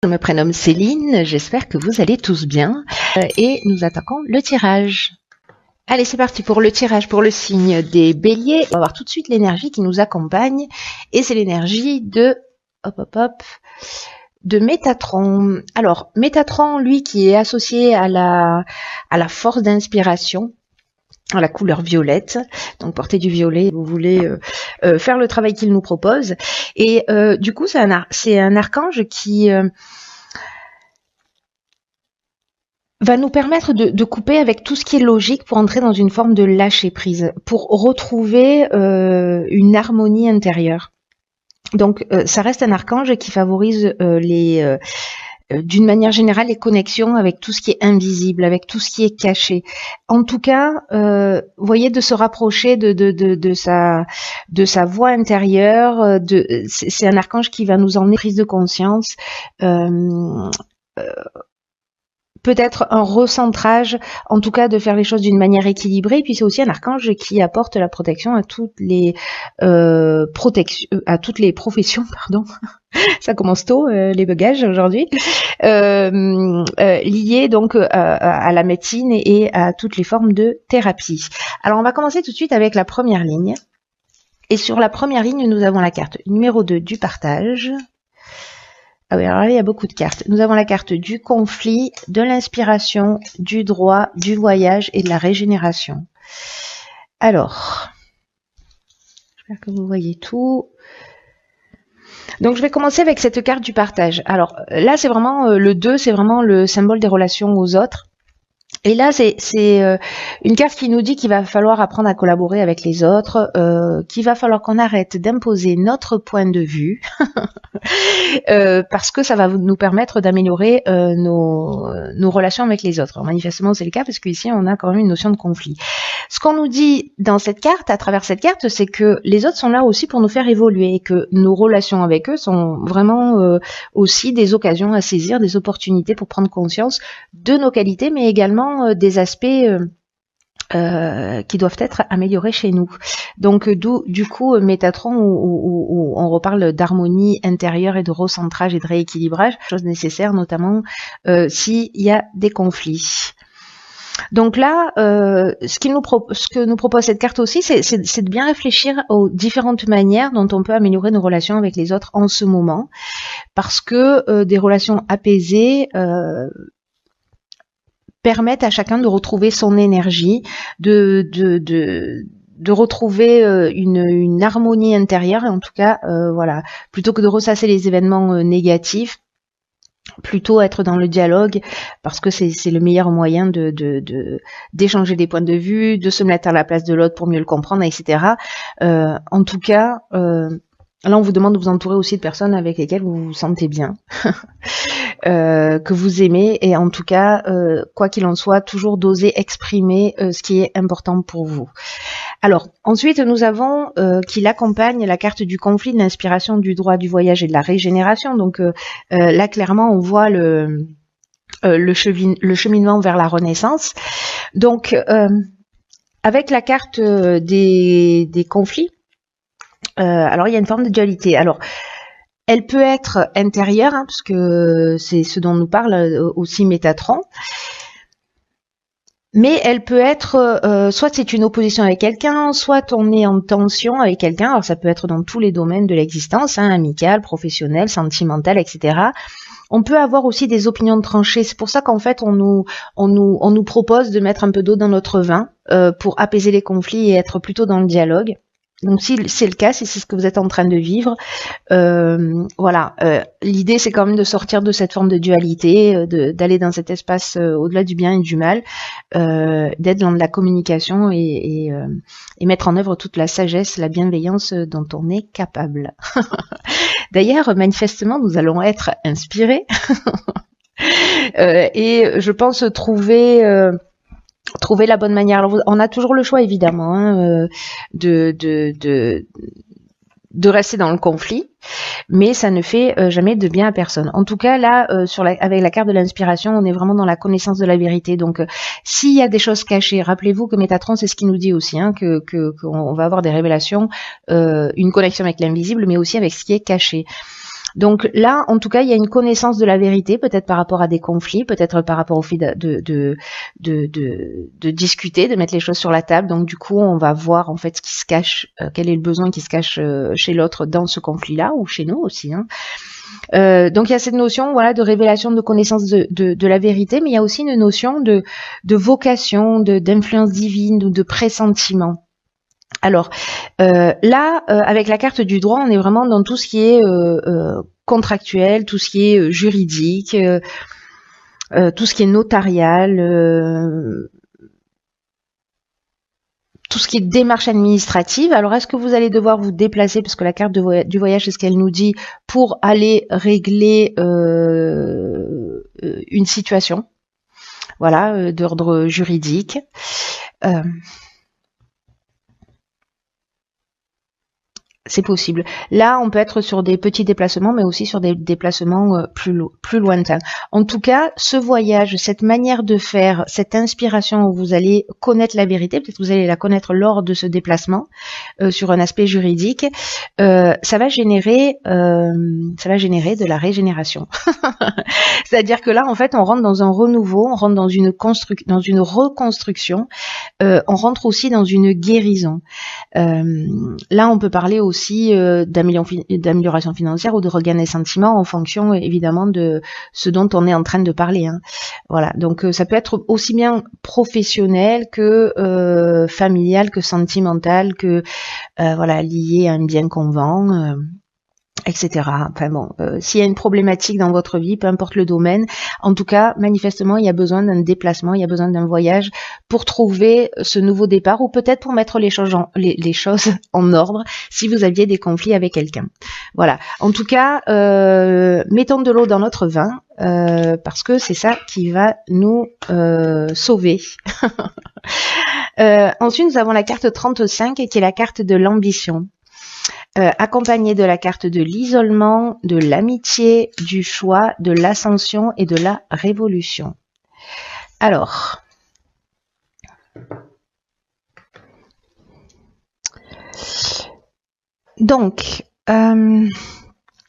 Je me prénomme Céline, j'espère que vous allez tous bien et nous attaquons le tirage. Allez, c'est parti pour le tirage pour le signe des béliers. On va voir tout de suite l'énergie qui nous accompagne et c'est l'énergie de de Métatron. Alors, Métatron, lui, qui est associé à la force d'inspiration, à la couleur violette, donc portez du violet, vous voulez faire le travail qu'il nous propose. Et du coup, c'est un archange qui va nous permettre de couper avec tout ce qui est logique pour entrer dans une forme de lâcher prise, pour retrouver une harmonie intérieure. Donc, ça reste un archange qui favorise d'une manière générale les connexions avec tout ce qui est invisible, avec tout ce qui est caché. En tout cas, vous voyez, de se rapprocher de sa voix intérieure. C'est un archange qui va nous emmener prise de conscience. Peut-être un recentrage, en tout cas de faire les choses d'une manière équilibrée. Et puis c'est aussi un archange qui apporte la protection à toutes les professions, pardon. Ça commence tôt, les bagages aujourd'hui, liés donc à la médecine et à toutes les formes de thérapie. Alors on va commencer tout de suite avec la première ligne. Et sur la première ligne, nous avons la carte numéro 2 du partage. Ah oui, alors là, il y a beaucoup de cartes. Nous avons la carte du conflit, de l'inspiration, du droit, du voyage et de la régénération. Alors, j'espère que vous voyez tout. Donc, je vais commencer avec cette carte du partage. Alors, là, c'est vraiment le 2, c'est vraiment le symbole des relations aux autres. Et là, c'est une carte qui nous dit qu'il va falloir apprendre à collaborer avec les autres, qu'il va falloir qu'on arrête d'imposer notre point de vue, parce que ça va nous permettre d'améliorer nos relations avec les autres. Alors, manifestement, c'est le cas, parce qu'ici, on a quand même une notion de conflit. Ce qu'on nous dit dans cette carte, à travers cette carte, c'est que les autres sont là aussi pour nous faire évoluer, et que nos relations avec eux sont vraiment aussi des occasions à saisir, des opportunités pour prendre conscience de nos qualités, mais également des aspects qui doivent être améliorés chez nous. Donc du coup Métatron où on reparle d'harmonie intérieure et de recentrage et de rééquilibrage, chose nécessaire notamment s'il y a des conflits. Donc là, ce que nous propose cette carte aussi, c'est de bien réfléchir aux différentes manières dont on peut améliorer nos relations avec les autres en ce moment, parce que des relations apaisées permettent à chacun de retrouver son énergie, de retrouver une harmonie intérieure, et en tout cas, voilà, plutôt que de ressasser les événements négatifs, plutôt être dans le dialogue, parce que c'est le meilleur moyen d'échanger des points de vue, de se mettre à la place de l'autre pour mieux le comprendre, etc. En tout cas, là, on vous demande de vous entourer aussi de personnes avec lesquelles vous vous sentez bien, que vous aimez, et en tout cas, quoi qu'il en soit, toujours d'oser exprimer ce qui est important pour vous. Alors, ensuite, nous avons qui l'accompagne la carte du conflit, de l'inspiration, du droit, du voyage et de la régénération. Donc là, clairement, on voit le cheminement vers la renaissance. Donc, avec la carte des conflits, alors il y a une forme de dualité. Alors, elle peut être intérieure, parce que c'est ce dont nous parle aussi Métatron. Mais elle peut être, soit c'est une opposition avec quelqu'un, soit on est en tension avec quelqu'un. Alors ça peut être dans tous les domaines de l'existence, hein, amical, professionnel, sentimental, etc. On peut avoir aussi des opinions tranchées. C'est pour ça qu'en fait on nous propose de mettre un peu d'eau dans notre vin pour apaiser les conflits et être plutôt dans le dialogue. Donc si c'est le cas, si c'est ce que vous êtes en train de vivre, voilà, l'idée c'est quand même de sortir de cette forme de dualité, d'aller dans cet espace au-delà du bien et du mal, d'être dans de la communication et mettre en œuvre toute la sagesse, la bienveillance dont on est capable. D'ailleurs, manifestement, nous allons être inspirés et je pense trouver la bonne manière. Alors, on a toujours le choix, évidemment, hein, de rester dans le conflit, mais ça ne fait jamais de bien à personne. En tout cas, là, avec la carte de l'inspiration, on est vraiment dans la connaissance de la vérité. Donc, s'il y a des choses cachées, rappelez-vous que Métatron, c'est ce qu'il nous dit aussi, hein, qu'on va avoir des révélations, une connexion avec l'invisible, mais aussi avec ce qui est caché. Donc là, en tout cas, il y a une connaissance de la vérité, peut-être par rapport à des conflits, peut-être par rapport au fait de discuter, de mettre les choses sur la table. Donc du coup, on va voir en fait ce qui se cache, quel est le besoin qui se cache chez l'autre dans ce conflit-là, ou chez nous aussi, hein. Donc il y a cette notion, voilà, de révélation, de connaissance de la vérité, mais il y a aussi une notion de vocation, d'influence divine ou de pressentiment. Alors là, avec la carte du droit, on est vraiment dans tout ce qui est contractuel, tout ce qui est juridique, tout ce qui est notarial, tout ce qui est démarche administrative. Alors, est-ce que vous allez devoir vous déplacer, parce que la carte du voyage, c'est ce qu'elle nous dit, pour aller régler une situation, voilà, d'ordre juridique. C'est possible. Là, on peut être sur des petits déplacements, mais aussi sur des déplacements plus lointains. En tout cas, ce voyage, cette manière de faire, cette inspiration où vous allez connaître la vérité, peut-être que vous allez la connaître lors de ce déplacement, sur un aspect juridique, ça va générer de la régénération. C'est-à-dire que là, en fait, on rentre dans un renouveau, on rentre dans une reconstruction, on rentre aussi dans une guérison. Là, on peut parler aussi d'amélioration financière ou de regain des sentiments en fonction évidemment de ce dont on est en train de parler, hein. Voilà, donc ça peut être aussi bien professionnel que familial, que sentimental, que voilà, lié à un bien qu'on vend, etc. Enfin bon, s'il y a une problématique dans votre vie, peu importe le domaine, en tout cas, manifestement, il y a besoin d'un déplacement, il y a besoin d'un voyage pour trouver ce nouveau départ, ou peut-être pour mettre les choses en ordre si vous aviez des conflits avec quelqu'un. Voilà. En tout cas, mettons de l'eau dans notre vin, parce que c'est ça qui va nous sauver. Ensuite, nous avons la carte 35 qui est la carte de l'ambition. Accompagné de la carte de l'isolement, de l'amitié, du choix, de l'ascension et de la révolution. Alors, donc, on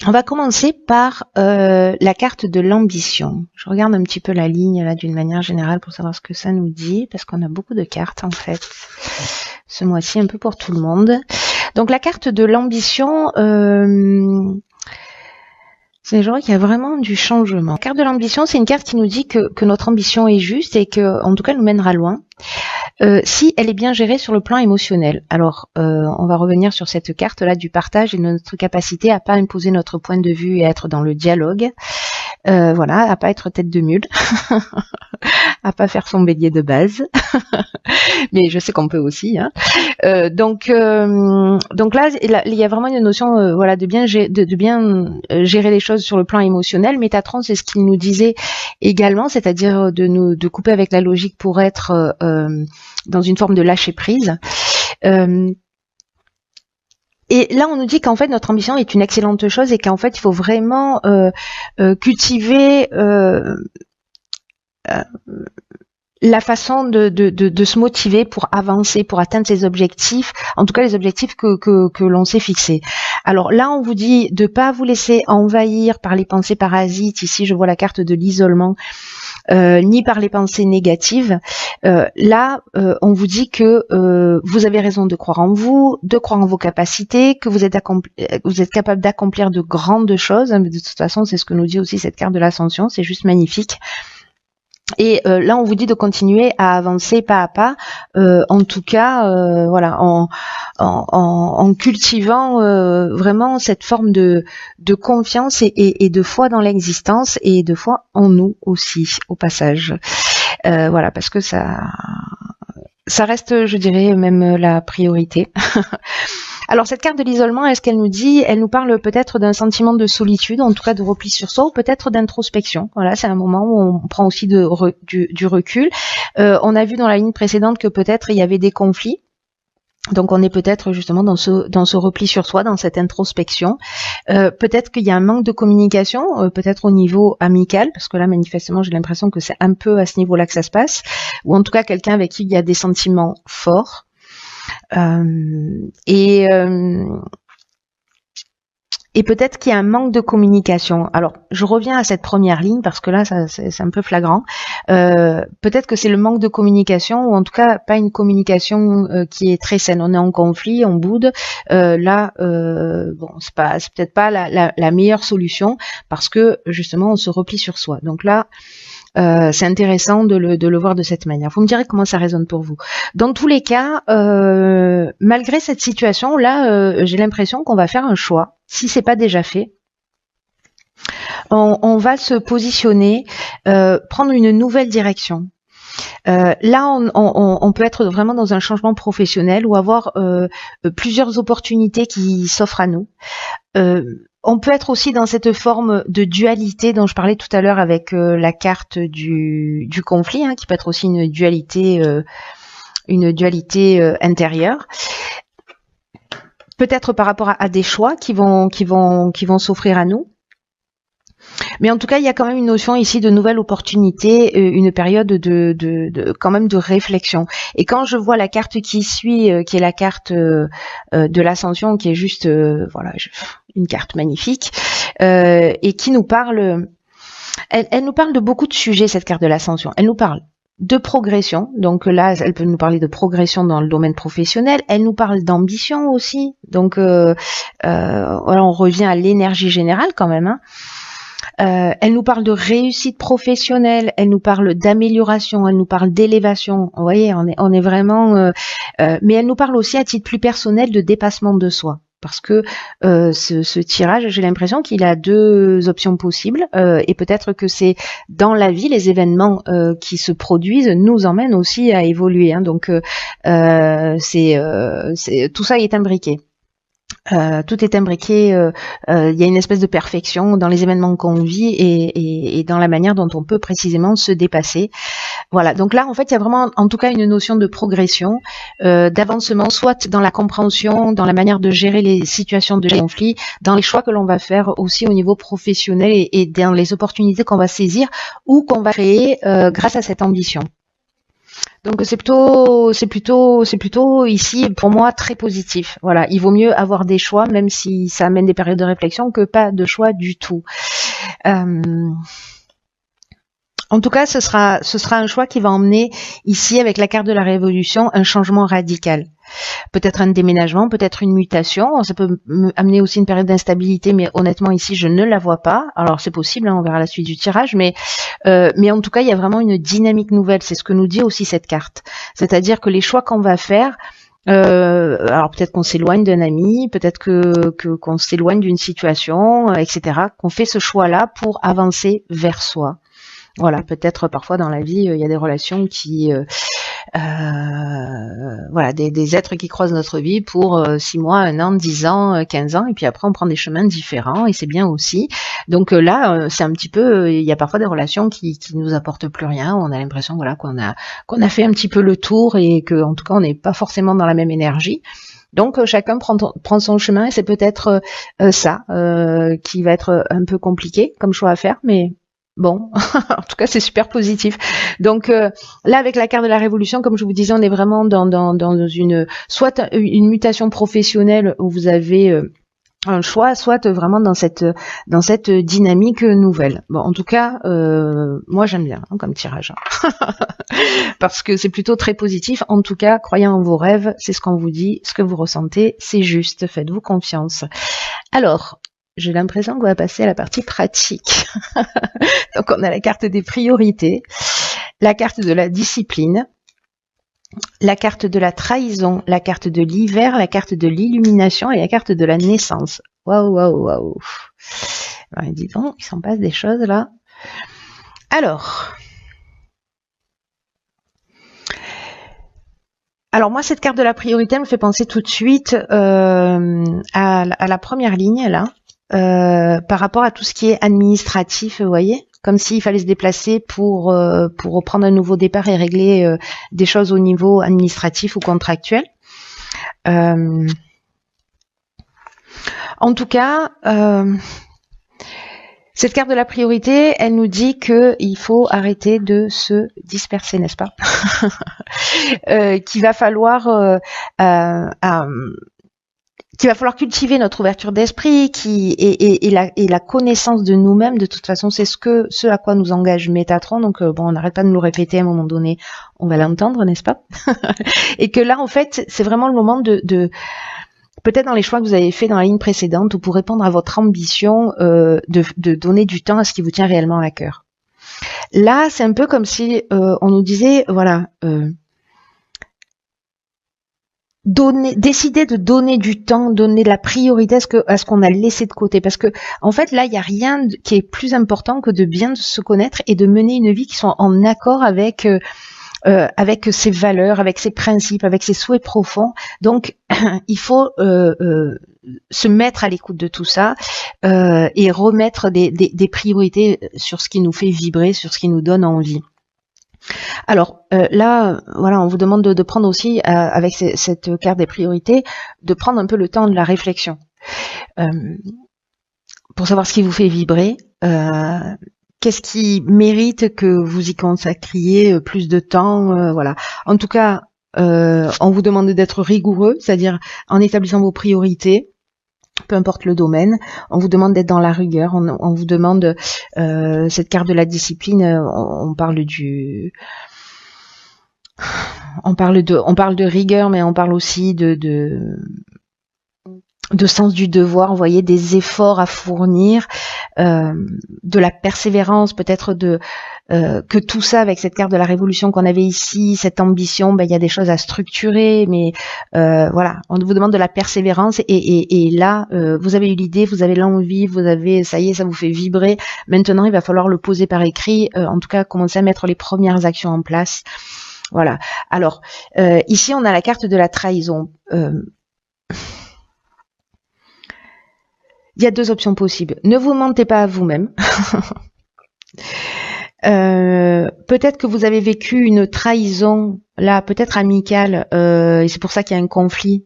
va commencer par la carte de l'ambition. Je regarde un petit peu la ligne là d'une manière générale pour savoir ce que ça nous dit, parce qu'on a beaucoup de cartes en fait ce mois-ci, un peu pour tout le monde. Donc la carte de l'ambition, c'est genre qu'il y a vraiment du changement. La carte de l'ambition, c'est une carte qui nous dit que notre ambition est juste et que, en tout cas, elle nous mènera loin. Si elle est bien gérée sur le plan émotionnel. Alors, on va revenir sur cette carte-là du partage et de notre capacité à pas imposer notre point de vue et à être dans le dialogue. Voilà, à pas être tête de mule, à pas faire son bélier de base, mais je sais qu'on peut aussi, hein. Donc là, il y a vraiment une notion, voilà, de bien gérer les choses sur le plan émotionnel. Métatron, c'est ce qu'il nous disait également, c'est-à-dire de couper avec la logique pour être dans une forme de lâcher prise. Et là, on nous dit qu'en fait, notre ambition est une excellente chose et qu'en fait, il faut vraiment cultiver la façon de se motiver pour avancer, pour atteindre ses objectifs, en tout cas les objectifs que l'on s'est fixés. Alors là, on vous dit de pas vous laisser envahir par les pensées parasites. Ici, je vois la carte de l'isolement. Ni par les pensées négatives. Là, on vous dit que vous avez raison de croire en vous, de croire en vos capacités, que vous êtes capable d'accomplir de grandes choses. De toute façon, c'est ce que nous dit aussi cette carte de l'ascension. C'est juste magnifique. Et là, on vous dit de continuer à avancer pas à pas, en tout cas, voilà, en cultivant vraiment cette forme de confiance et de foi dans l'existence et de foi en nous aussi, au passage. Voilà, parce que ça reste, je dirais, même la priorité. Alors cette carte de l'isolement, est-ce qu'elle nous dit, elle nous parle peut-être d'un sentiment de solitude, en tout cas de repli sur soi, ou peut-être d'introspection. Voilà, c'est un moment où on prend aussi du recul. On a vu dans la ligne précédente que peut-être il y avait des conflits. Donc on est peut-être justement dans ce repli sur soi, dans cette introspection. Peut-être qu'il y a un manque de communication, peut-être au niveau amical, parce que là manifestement j'ai l'impression que c'est un peu à ce niveau-là que ça se passe, ou en tout cas quelqu'un avec qui il y a des sentiments forts. Et Et peut-être qu'il y a un manque de communication. Alors, je reviens à cette première ligne parce que là, c'est un peu flagrant. Peut-être que c'est le manque de communication, ou en tout cas pas une communication qui est très saine. On est en conflit, on boude. Bon, c'est peut-être pas la meilleure solution parce que justement, on se replie sur soi. Donc là, c'est intéressant de le voir de cette manière. Vous me direz comment ça résonne pour vous. Dans tous les cas, malgré cette situation, là, j'ai l'impression qu'on va faire un choix. Si c'est pas déjà fait, on va se positionner, prendre une nouvelle direction. Là, on peut être vraiment dans un changement professionnel ou avoir plusieurs opportunités qui s'offrent à nous. On peut être aussi dans cette forme de dualité dont je parlais tout à l'heure avec la carte du conflit, hein, qui peut être aussi une dualité intérieure. Peut-être par rapport à des choix qui vont s'offrir à nous. Mais en tout cas, il y a quand même une notion ici de nouvelle opportunité, une période quand même de réflexion. Et quand je vois la carte qui suit, qui est la carte de l'ascension, qui est juste voilà, une carte magnifique, et qui nous parle, elle nous parle de beaucoup de sujets, cette carte de l'ascension. Elle nous parle de progression, donc là, elle peut nous parler de progression dans le domaine professionnel. Elle nous parle d'ambition aussi, donc voilà, on revient à l'énergie générale quand même, hein. Elle nous parle de réussite professionnelle, elle nous parle d'amélioration, elle nous parle d'élévation. Vous voyez, on est vraiment... mais elle nous parle aussi à titre plus personnel de dépassement de soi. Parce que ce tirage, j'ai l'impression qu'il a deux options possibles. Et peut-être que c'est dans la vie, les événements qui se produisent nous emmènent aussi à évoluer, hein. Donc, tout ça est imbriqué. Tout est imbriqué, il y a une espèce de perfection dans les événements qu'on vit et dans la manière dont on peut précisément se dépasser. Voilà, donc là en fait il y a vraiment en tout cas une notion de progression, d'avancement, soit dans la compréhension, dans la manière de gérer les situations de conflit, dans les choix que l'on va faire aussi au niveau professionnel et dans les opportunités qu'on va saisir ou qu'on va créer grâce à cette ambition. Donc c'est plutôt ici pour moi très positif. Voilà, il vaut mieux avoir des choix, même si ça amène des périodes de réflexion, que pas de choix du tout. En tout cas, ce sera un choix qui va emmener ici avec la carte de la révolution un changement radical. Peut-être un déménagement, peut-être une mutation. Ça peut amener aussi une période d'instabilité, mais honnêtement ici je ne la vois pas. Alors c'est possible, hein, on verra la suite du tirage, mais en tout cas il y a vraiment une dynamique nouvelle. C'est ce que nous dit aussi cette carte. C'est-à-dire que les choix qu'on va faire, alors peut-être qu'on s'éloigne d'un ami, peut-être qu'on s'éloigne d'une situation, etc. Qu'on fait ce choix-là pour avancer vers soi. Voilà, peut-être parfois dans la vie il y a des relations qui voilà, des êtres qui croisent notre vie pour 6 mois, 1 an, 10 ans, 15 ans, et puis après on prend des chemins différents et c'est bien aussi. Donc là, c'est un petit peu, il y a parfois des relations qui nous apportent plus rien. On a l'impression voilà qu'on a fait un petit peu le tour et que en tout cas on n'est pas forcément dans la même énergie. Donc chacun prend son chemin et c'est peut-être ça qui va être un peu compliqué comme choix à faire, mais bon, en tout cas, c'est super positif. Donc là, avec la carte de la révolution, comme je vous disais, on est vraiment dans soit une mutation professionnelle où vous avez un choix, soit vraiment dans cette dynamique nouvelle. Bon, en tout cas, moi j'aime bien hein, comme tirage, parce que c'est plutôt très positif. En tout cas, croyez en vos rêves, c'est ce qu'on vous dit, ce que vous ressentez, c'est juste. Faites-vous confiance. Alors, j'ai l'impression qu'on va passer à la partie pratique. Donc on a la carte des priorités, la carte de la discipline, la carte de la trahison, la carte de l'hiver, la carte de l'illumination et la carte de la naissance. Waouh, waouh, waouh. Ben, dis donc, il s'en passe des choses là. Alors moi, cette carte de la priorité me fait penser tout de suite à la première ligne là. Par rapport à tout ce qui est administratif, vous voyez, comme s'il fallait se déplacer pour reprendre un nouveau départ et régler des choses au niveau administratif ou contractuel. En tout cas, cette carte de la priorité, elle nous dit qu'il faut arrêter de se disperser, n'est-ce pas? Qu'il va falloir qu'il va falloir cultiver notre ouverture d'esprit, et la connaissance de nous-mêmes. De toute façon, c'est ce à quoi nous engage Métatron. Donc bon, on n'arrête pas de nous le répéter. À un moment donné, on va l'entendre, n'est-ce pas? Et que là, en fait, c'est vraiment le moment de peut-être dans les choix que vous avez fait dans la ligne précédente, ou pour répondre à votre ambition, de donner du temps à ce qui vous tient réellement à cœur. Là, c'est un peu comme si on nous disait, voilà. Décider de donner du temps, donner de la priorité à ce qu'on a laissé de côté, parce que en fait là il n'y a rien qui est plus important que de bien se connaître et de mener une vie qui soit en accord avec ses valeurs, avec ses principes, avec ses souhaits profonds. Donc il faut se mettre à l'écoute de tout ça et remettre des priorités sur ce qui nous fait vibrer, sur ce qui nous donne envie. Alors là, voilà, on vous demande de prendre aussi, avec cette carte des priorités, de prendre un peu le temps de la réflexion pour savoir ce qui vous fait vibrer, qu'est-ce qui mérite que vous y consacriez plus de temps, voilà. En tout cas, on vous demande d'être rigoureux, c'est-à-dire en établissant vos priorités, peu importe le domaine. On vous demande d'être dans la rigueur, on vous demande cette carte de la discipline, on parle de rigueur, mais on parle aussi de sens du devoir, vous voyez, des efforts à fournir, de la persévérance, peut-être que tout ça, avec cette carte de la révolution qu'on avait ici, cette ambition, ben il y a des choses à structurer, mais voilà, on vous demande de la persévérance, et là, vous avez eu l'idée, vous avez l'envie, vous avez, ça y est, ça vous fait vibrer. Maintenant, il va falloir le poser par écrit, en tout cas, commencer à mettre les premières actions en place. Voilà. Alors, ici, on a la carte de la trahison. Il y a deux options possibles. Ne vous mentez pas à vous-même. Peut-être que vous avez vécu une trahison, là, peut-être amicale, et c'est pour ça qu'il y a un conflit.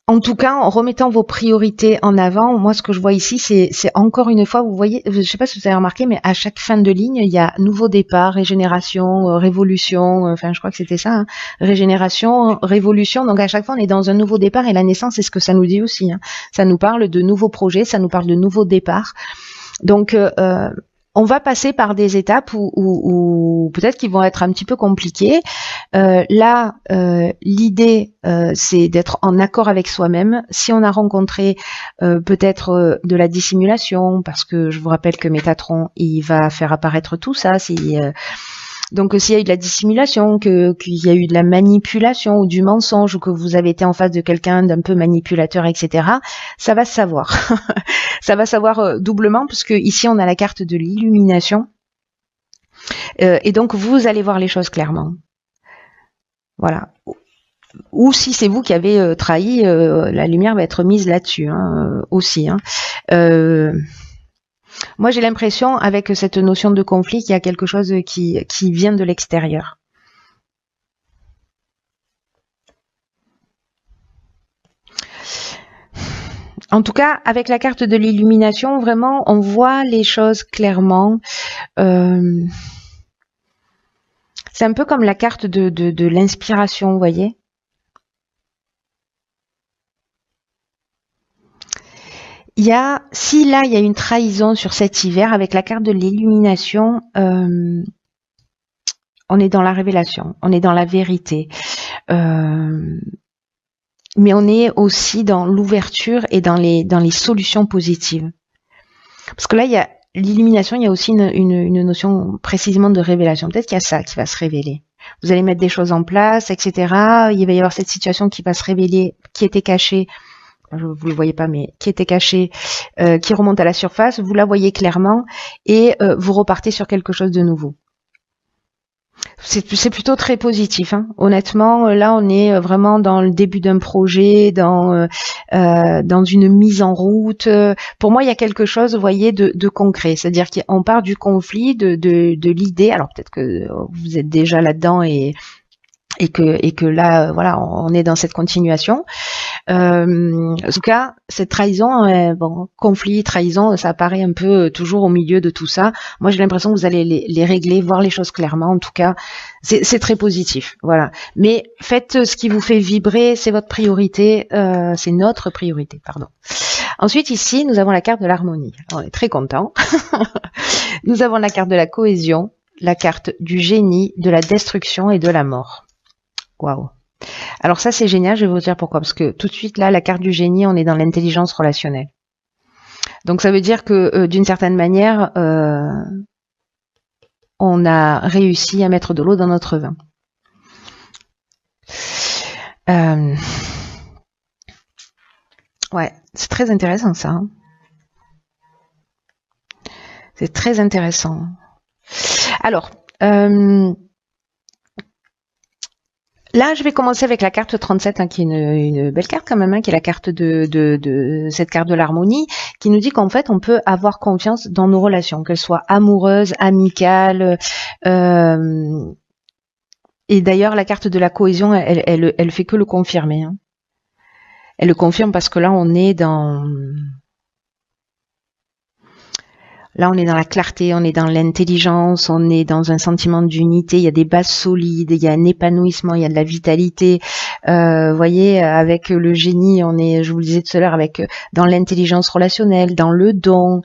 En tout cas, en remettant vos priorités en avant, moi, ce que je vois ici, c'est encore une fois, vous voyez, je ne sais pas si vous avez remarqué, mais à chaque fin de ligne, il y a nouveau départ, régénération, révolution, enfin, je crois que c'était ça, hein, régénération, révolution. Donc, à chaque fois, on est dans un nouveau départ, et la naissance, c'est ce que ça nous dit aussi, hein. Ça nous parle de nouveaux projets, ça nous parle de nouveaux départs. Donc, on va passer par des étapes où peut-être qu'ils vont être un petit peu compliquées. Là, l'idée, c'est d'être en accord avec soi-même. Si on a rencontré peut-être de la dissimulation, parce que je vous rappelle que Métatron, il va faire apparaître tout ça. Donc s'il y a eu de la dissimulation, qu'il y a eu de la manipulation ou du mensonge, ou que vous avez été en face de quelqu'un d'un peu manipulateur, etc., ça va se savoir. Ça va savoir doublement, puisque ici on a la carte de l'illumination. Et donc vous allez voir les choses clairement. Voilà. Ou si c'est vous qui avez trahi, la lumière va être mise là-dessus, hein, aussi. Hein. Moi, j'ai l'impression, avec cette notion de conflit, qu'il y a quelque chose qui vient de l'extérieur. En tout cas, avec la carte de l'illumination, vraiment, on voit les choses clairement. C'est un peu comme la carte de l'inspiration, vous voyez. Si là, il y a une trahison sur cet hiver, avec la carte de l'illumination, on est dans la révélation, on est dans la vérité. Mais on est aussi dans l'ouverture et dans les solutions positives. Parce que là, il y a l'illumination, il y a aussi une notion précisément de révélation. Peut-être qu'il y a ça qui va se révéler. Vous allez mettre des choses en place, etc. Il va y avoir cette situation qui va se révéler, qui était cachée. Vous le voyez pas, mais qui était cachée, qui remonte à la surface. Vous la voyez clairement et vous repartez sur quelque chose de nouveau. C'est plutôt très positif, hein. Honnêtement, là on est vraiment dans le début d'un projet, dans une mise en route. Pour moi, il y a quelque chose, vous voyez, de concret. C'est-à-dire qu'on part du conflit, de l'idée. Alors peut-être que vous êtes déjà là-dedans et et que là, voilà, on est dans cette continuation. En tout cas, cette trahison, bon, conflit, trahison, ça apparaît un peu toujours au milieu de tout ça. Moi, j'ai l'impression que vous allez les régler, voir les choses clairement. En tout cas, c'est très positif, voilà. Mais faites ce qui vous fait vibrer, c'est votre priorité, c'est notre priorité, pardon. Ensuite, ici, nous avons la carte de l'harmonie. On est très content. Nous avons la carte de la cohésion, la carte du génie, de la destruction et de la mort. Waouh. Alors ça, c'est génial, je vais vous dire pourquoi. Parce que tout de suite, là, la carte du génie, on est dans l'intelligence relationnelle. Donc ça veut dire que, d'une certaine manière, on a réussi à mettre de l'eau dans notre vin. Ouais, c'est très intéressant ça. Hein. C'est très intéressant. Alors, là, je vais commencer avec la carte 37, hein, qui est une belle carte quand même, hein, qui est la carte de cette carte de l'harmonie, qui nous dit qu'en fait, on peut avoir confiance dans nos relations, qu'elles soient amoureuses, amicales. Et d'ailleurs, la carte de la cohésion, elle fait que le confirmer. Hein. Elle le confirme parce que là, on est dans la clarté, on est dans l'intelligence, on est dans un sentiment d'unité, il y a des bases solides, il y a un épanouissement, il y a de la vitalité. Vous voyez, avec le génie, on est, je vous le disais tout à l'heure, avec dans l'intelligence relationnelle, dans le don.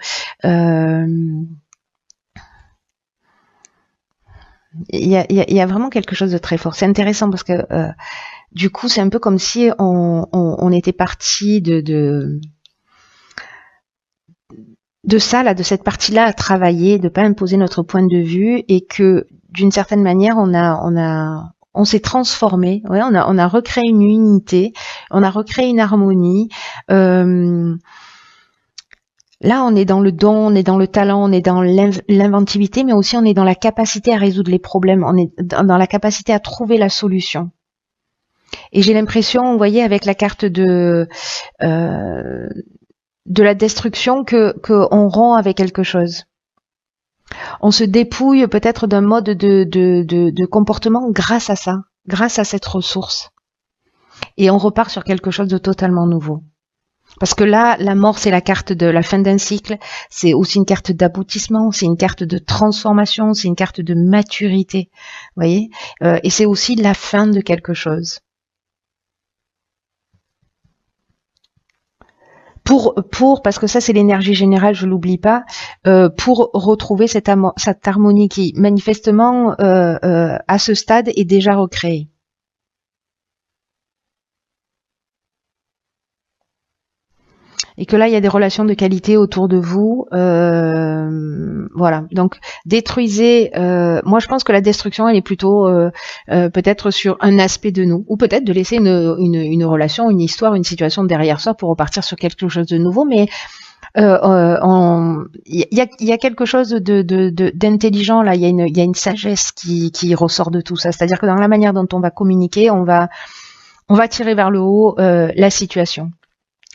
Il y a vraiment quelque chose de très fort. C'est intéressant parce que du coup, c'est un peu comme si on était parti de ça, là, de cette partie-là à travailler, de pas imposer notre point de vue et que d'une certaine manière, on s'est transformé, ouais, on a recréé une unité, on a recréé une harmonie. Là, on est dans le don, on est dans le talent, on est dans l'inventivité, mais aussi on est dans la capacité à résoudre les problèmes, on est dans la capacité à trouver la solution. Et j'ai l'impression, vous voyez, avec la carte de la destruction, qu'on rompt avec quelque chose. On se dépouille peut-être d'un mode de comportement grâce à ça, grâce à cette ressource. Et on repart sur quelque chose de totalement nouveau. Parce que là, la mort, c'est la carte de la fin d'un cycle, c'est aussi une carte d'aboutissement, c'est une carte de transformation, c'est une carte de maturité, vous voyez, et c'est aussi la fin de quelque chose. Parce que ça, c'est l'énergie générale, je l'oublie pas, pour retrouver cette harmonie qui, manifestement, à ce stade, est déjà recréée. Et que là, il y a des relations de qualité autour de vous. Voilà. Donc, détruisez. Moi, je pense que la destruction, elle est plutôt peut-être sur un aspect de nous, ou peut-être de laisser une relation, une histoire, une situation derrière soi pour repartir sur quelque chose de nouveau. Mais il y a quelque chose d'intelligent là. Il y a une sagesse qui ressort de tout ça. C'est-à-dire que dans la manière dont on va communiquer, on va tirer vers le haut la situation.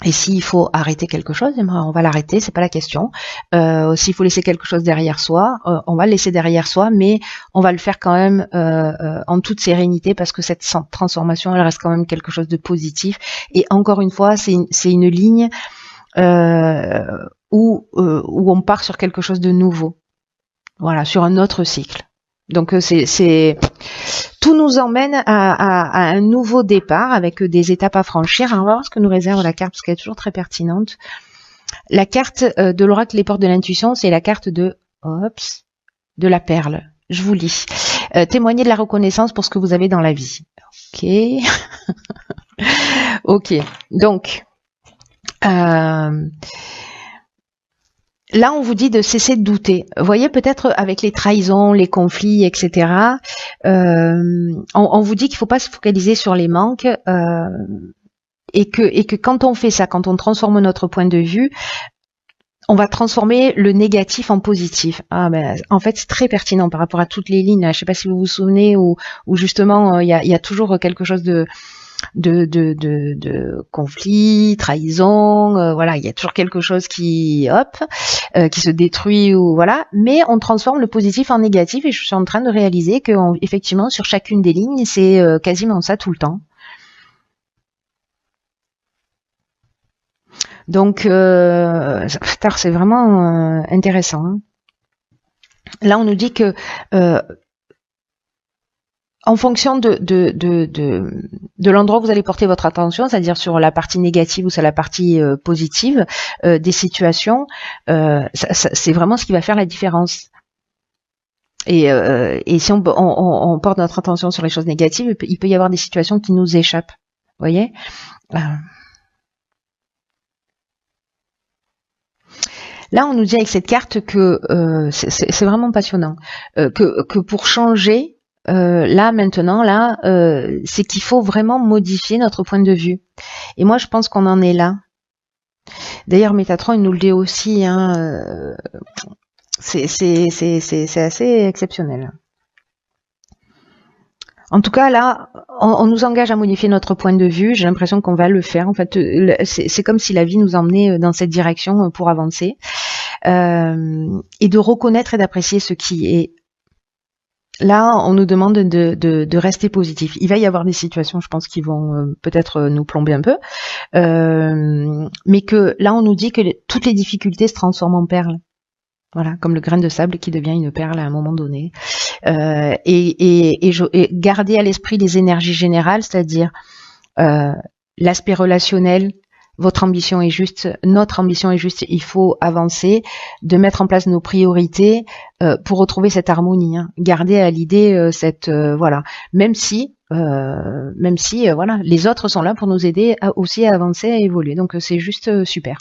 Et s'il faut arrêter quelque chose, on va l'arrêter, c'est pas la question. S'il faut laisser quelque chose derrière soi, on va le laisser derrière soi, mais on va le faire quand même en toute sérénité parce que cette transformation, elle reste quand même quelque chose de positif. Et encore une fois, c'est une ligne où on part sur quelque chose de nouveau. Voilà, sur un autre cycle. Donc tout nous emmène à un nouveau départ avec des étapes à franchir. Alors, on va voir ce que nous réserve la carte parce qu'elle est toujours très pertinente. La carte de l'oracle Les Portes de l'Intuition, c'est la carte de la perle. Je vous lis. Témoignez de la reconnaissance pour ce que vous avez dans la vie. Ok. Ok. Donc, là, on vous dit de cesser de douter. Vous voyez, peut-être avec les trahisons, les conflits, etc., on vous dit qu'il ne faut pas se focaliser sur les manques et que quand on fait ça, quand on transforme notre point de vue, on va transformer le négatif en positif. En fait, c'est très pertinent par rapport à toutes les lignes. Je ne sais pas si vous vous souvenez où justement, il y a toujours quelque chose de de conflit, trahison, voilà, il y a toujours quelque chose qui qui se détruit ou voilà, mais on transforme le positif en négatif et je suis en train de réaliser que effectivement sur chacune des lignes c'est quasiment ça tout le temps. Donc c'est vraiment intéressant. Hein. Là on nous dit que en fonction de l'endroit où vous allez porter votre attention, c'est-à-dire sur la partie négative ou sur la partie positive des situations, c'est vraiment ce qui va faire la différence. Et si on porte notre attention sur les choses négatives, il peut y avoir des situations qui nous échappent. Vous voyez Là, on nous dit avec cette carte que c'est vraiment passionnant, que pour changer, là maintenant, là, c'est qu'il faut vraiment modifier notre point de vue. Et moi, je pense qu'on en est là. D'ailleurs, Métatron, il nous le dit aussi. Hein, c'est assez exceptionnel. En tout cas, là, on nous engage à modifier notre point de vue. J'ai l'impression qu'on va le faire. En fait, c'est comme si la vie nous emmenait dans cette direction pour avancer. Et de reconnaître et d'apprécier ce qui est. Là, on nous demande de rester positif. Il va y avoir des situations, je pense, qui vont peut-être nous plomber un peu, mais que là, on nous dit que toutes les difficultés se transforment en perles. Voilà, comme le grain de sable qui devient une perle à un moment donné. Et garder à l'esprit les énergies générales, c'est-à-dire l'aspect relationnel. Votre ambition est juste, notre ambition est juste, il faut avancer, de mettre en place nos priorités pour retrouver cette harmonie. Hein. Garder à l'idée cette voilà, même si voilà, les autres sont là pour nous aider aussi à avancer, à évoluer. Donc c'est juste super.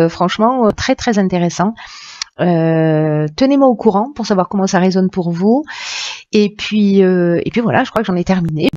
Franchement, très très intéressant. Tenez-moi au courant pour savoir comment ça résonne pour vous. Et puis voilà, je crois que j'en ai terminé.